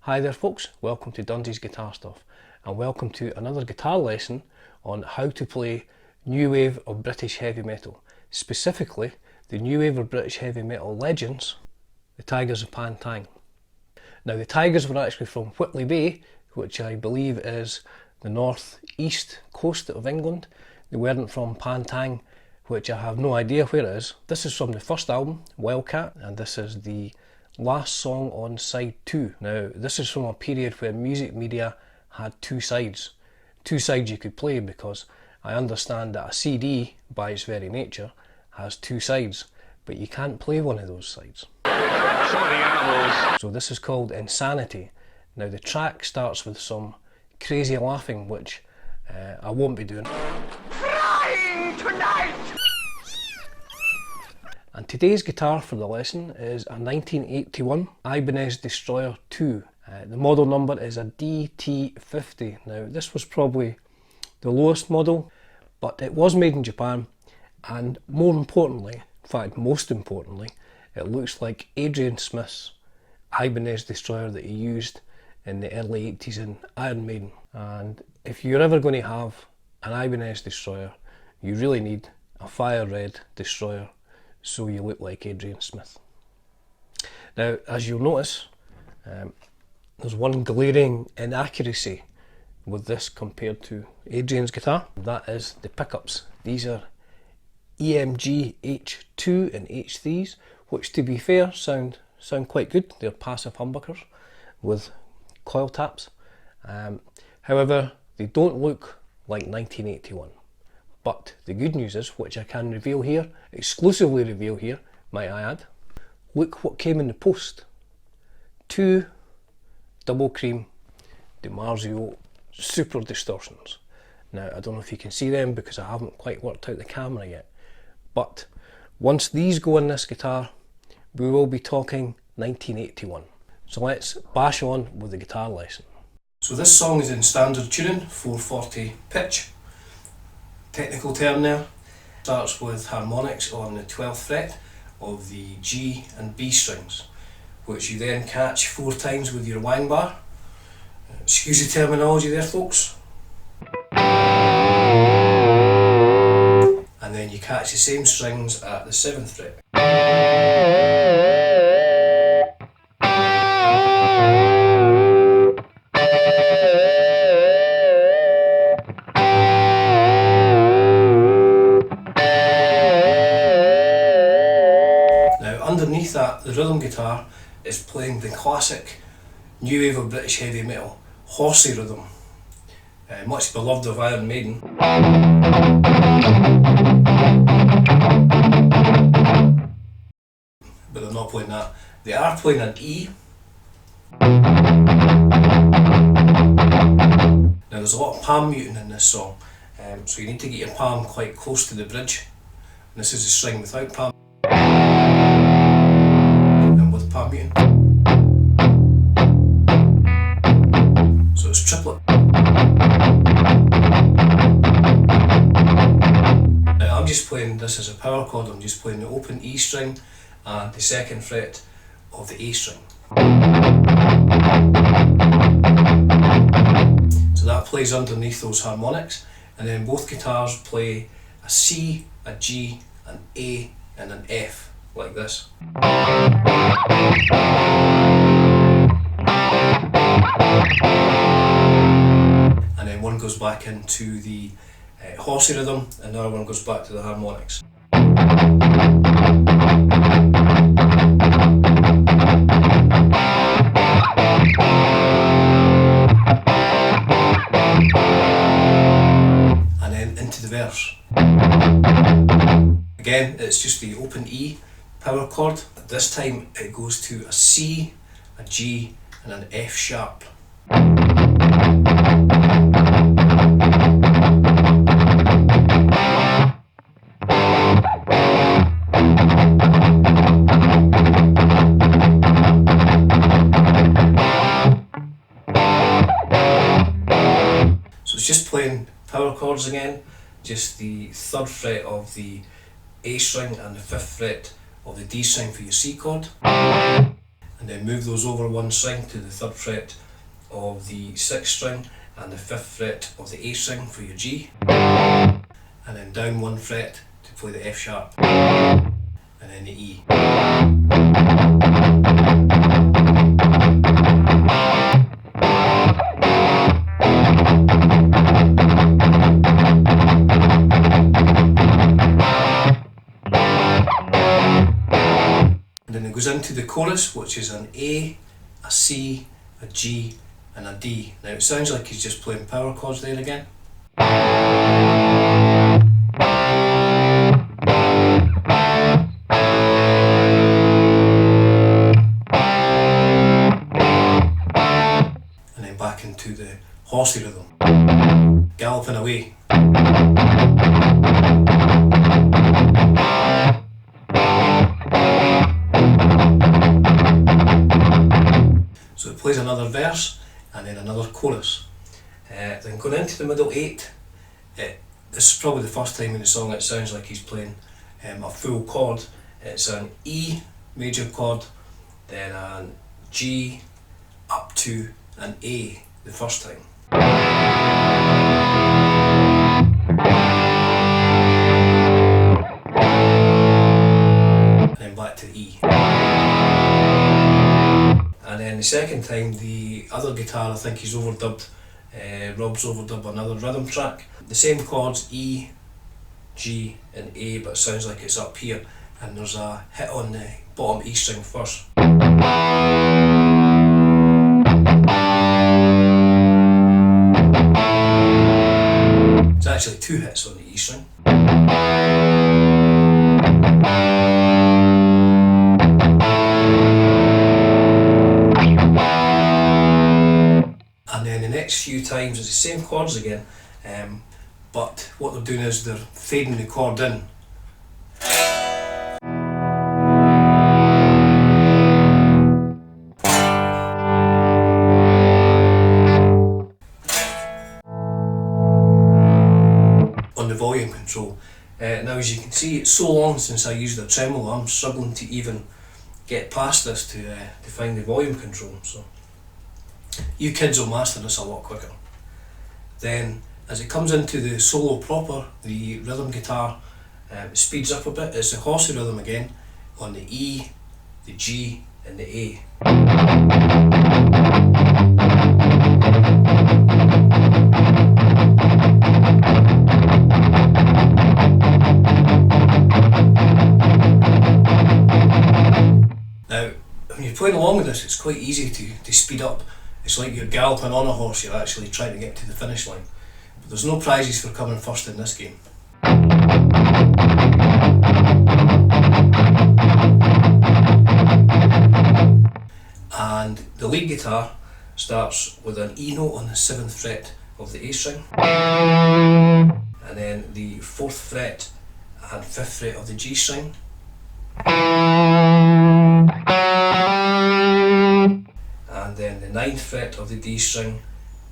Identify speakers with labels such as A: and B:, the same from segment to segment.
A: Hi there folks, welcome to Dunsy's Guitar Stuff and welcome to another guitar lesson on how to play new wave of British heavy metal, specifically the new wave of British heavy metal legends, the Tygers of Pan Tang. Now the Tygers were actually from Whitley Bay, which I believe is the north east coast of England. They weren't from Pan Tang, which I have no idea where it is. This is from the first album, Wildcat, and this is the last song on side 2. Now this is from a period where music media had two sides you could play, because I understand that a CD by its very nature has two sides, but you can't play one of those sides.
B: Some of the animals.
A: So this is called Insanity. Now the track starts with some crazy laughing, which I won't be doing.
B: Crying tonight!
A: And today's guitar for the lesson is a 1981 Ibanez Destroyer II. The model number is a DT50. Now this was probably the lowest model, but it was made in Japan, and more importantly, in fact most importantly, it looks like Adrian Smith's Ibanez Destroyer that he used in the early 80s in Iron Maiden. And if you're ever going to have an Ibanez Destroyer, you really need a fire red Destroyer, so you look like Adrian Smith. Now, as you'll notice, there's one glaring inaccuracy with this compared to Adrian's guitar. That is the pickups. These are EMG H2 and H3s, which to be fair sound quite good. They're passive humbuckers with coil taps. However, they don't look like 1981. But the good news is, which I can reveal here, exclusively reveal here, might I add, look what came in the post. 2 double cream DiMarzio super distortions. Now I don't know if you can see them because I haven't quite worked out the camera yet, but once these go in this guitar, we will be talking 1981. So let's bash on with the guitar lesson. So this song is in standard tuning, 440 pitch. Technical term there. Starts with harmonics on the 12th fret of the G and B strings, which you then catch 4 times with your wang bar. Excuse the terminology there folks. And then you catch the same strings at the 7th fret. Underneath that, the rhythm guitar is playing the classic new wave of British heavy metal, horsey rhythm, much beloved of Iron Maiden. But they're not playing that. They are playing an E. Now there's a lot of palm muting in this song, so you need to get your palm quite close to the bridge. And this is a string without palm. Palm muting. So it's triplet. Now I'm just playing this as a power chord. I'm just playing the open E string and the 2nd fret of the A string. So that plays underneath those harmonics, and then both guitars play a C, a G, an A and an F. Like this. And then one goes back into the horsey rhythm, and the other one goes back to the harmonics. And then into the verse. Again, it's just the open E power chord. This time it goes to a C, a G and an F sharp. So it's just playing power chords again, just the 3rd fret of the A string and the 5th fret of the D string for your C chord. and then move those over one string to the 3rd fret of the 6th string and the 5th fret of the A string for your G, and then down one fret to play the F sharp and then the E. And then it goes into the chorus, which is an A, a C, a G and a D. Now it sounds like he's just playing power chords there again. And then back into the horsey rhythm, galloping away. So it plays another verse and then another chorus. Then going into the middle 8, this is probably the first time in the song it sounds like he's playing a full chord. It's an E major chord, then an G, up to an A the first time. And then back to the E. And then the second time, the other guitar, I think he's overdubbed, Rob's overdubbed another rhythm track. The same chords, E, G and A, but it sounds like it's up here, and there's a hit on the bottom E string first. It's actually 2 hits on the E string. And then the next few times it's the same chords again, but what they're doing is they're fading the chord in. On the volume control. Now as you can see, it's so long since I used a tremolo, I'm struggling to even get past this to find the volume control. So you kids will master this a lot quicker. Then as it comes into the solo proper, the rhythm guitar speeds up a bit. It's the horsey rhythm again on the E, the G and the A. Now when you're playing along with this, it's quite easy to speed up. It's like you're galloping on a horse, you're actually trying to get to the finish line. But there's no prizes for coming first in this game. And the lead guitar starts with an E note on the 7th fret of the A string, and then the 4th fret and 5th fret of the G string, and then the 9th fret of the D string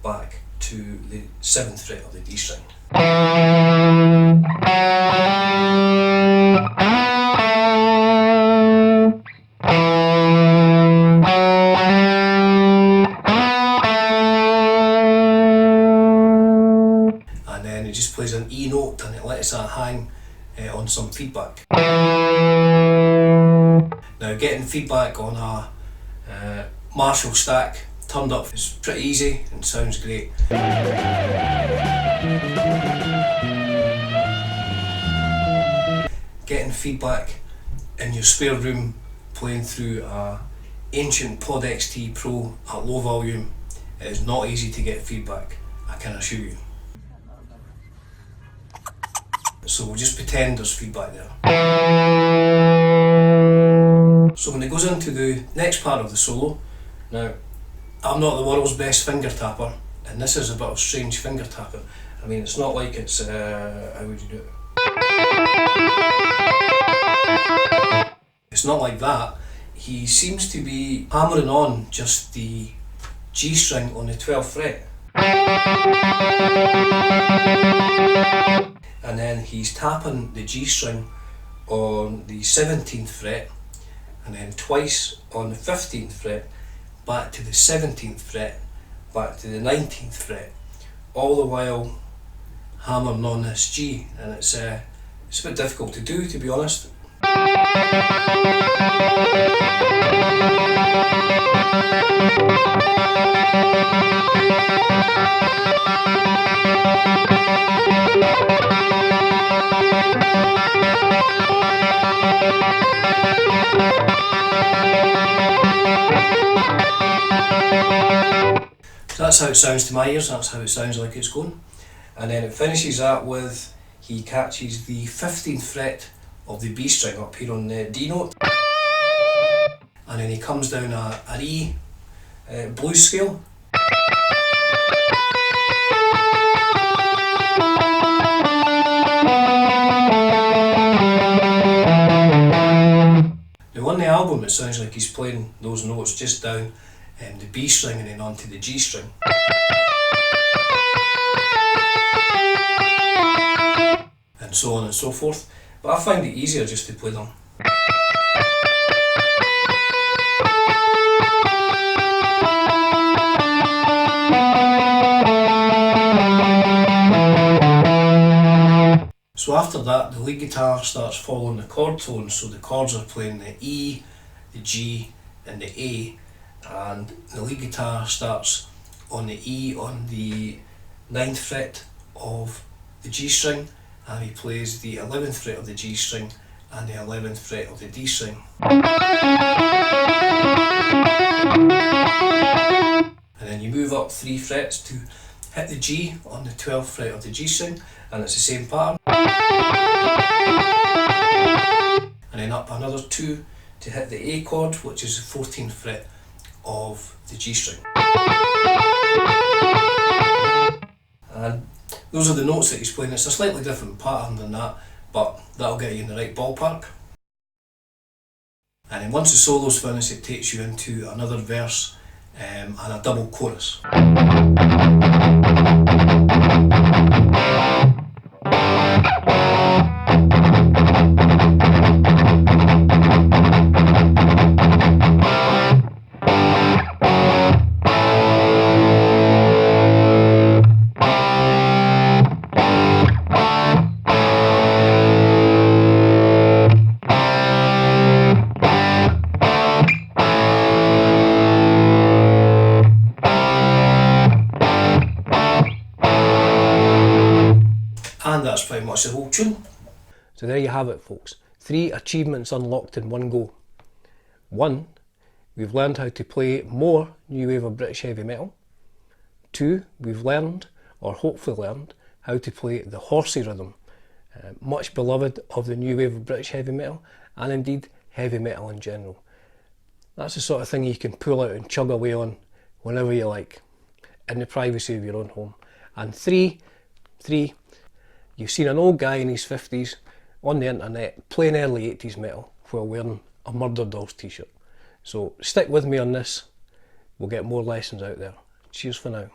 A: back to the 7th fret of the D string. And then it just plays an E note and it lets that hang on some feedback. Now getting feedback on a Marshall stack turned up is pretty easy and sounds great. Getting feedback in your spare room playing through a ancient Pod XT Pro at low volume, it is not easy to get feedback, I can assure you. So we'll just pretend there's feedback there. So when it goes into the next part of the solo, now I'm not the world's best finger tapper, and this is a bit of strange finger tapping. I mean, it's not like it's, how would you do it? It's not like that. He seems to be hammering on just the G string on the 12th fret. And then he's tapping the G string on the 17th fret, and then twice on the 15th fret, back to the 17th fret, back to the 19th fret, all the while hammering on this G, and it's a bit difficult to do, to be honest. So that's how it sounds to my ears, that's how it sounds like it's going. And then it finishes that with, he catches the 15th fret of the B string up here on the D note, and then he comes down an E blues scale. Now on the album it sounds like he's playing those notes just down the B string and then onto the G string. And so on and so forth, but I find it easier just to play them. So after that, the lead guitar starts following the chord tones, so the chords are playing the E, the G and the A, and the lead guitar starts on the E on the 9th fret of the G string, and he plays the 11th fret of the G string and the 11th fret of the D string. And then you move up 3 frets to hit the G on the 12th fret of the G string, and it's the same pattern. And then up another 2 to hit the A chord, which is the 14th fret of the G string. And those are the notes that he's playing. It's a slightly different pattern than that, but that'll get you in the right ballpark. And then once the solo's finished, it takes you into another verse and a double chorus. And that's pretty much the whole tune. So there you have it, folks. 3 achievements unlocked in one go. 1, we've learned how to play more new wave of British heavy metal. 2, we've learned, or hopefully learned, how to play the horsey rhythm, much beloved of the new wave of British heavy metal, and indeed heavy metal in general. That's the sort of thing you can pull out and chug away on whenever you like, in the privacy of your own home. And 3, you've seen an old guy in his 50s on the internet playing early 80s metal while wearing a Murder Dolls t-shirt. So stick with me on this, we'll get more lessons out there. Cheers for now.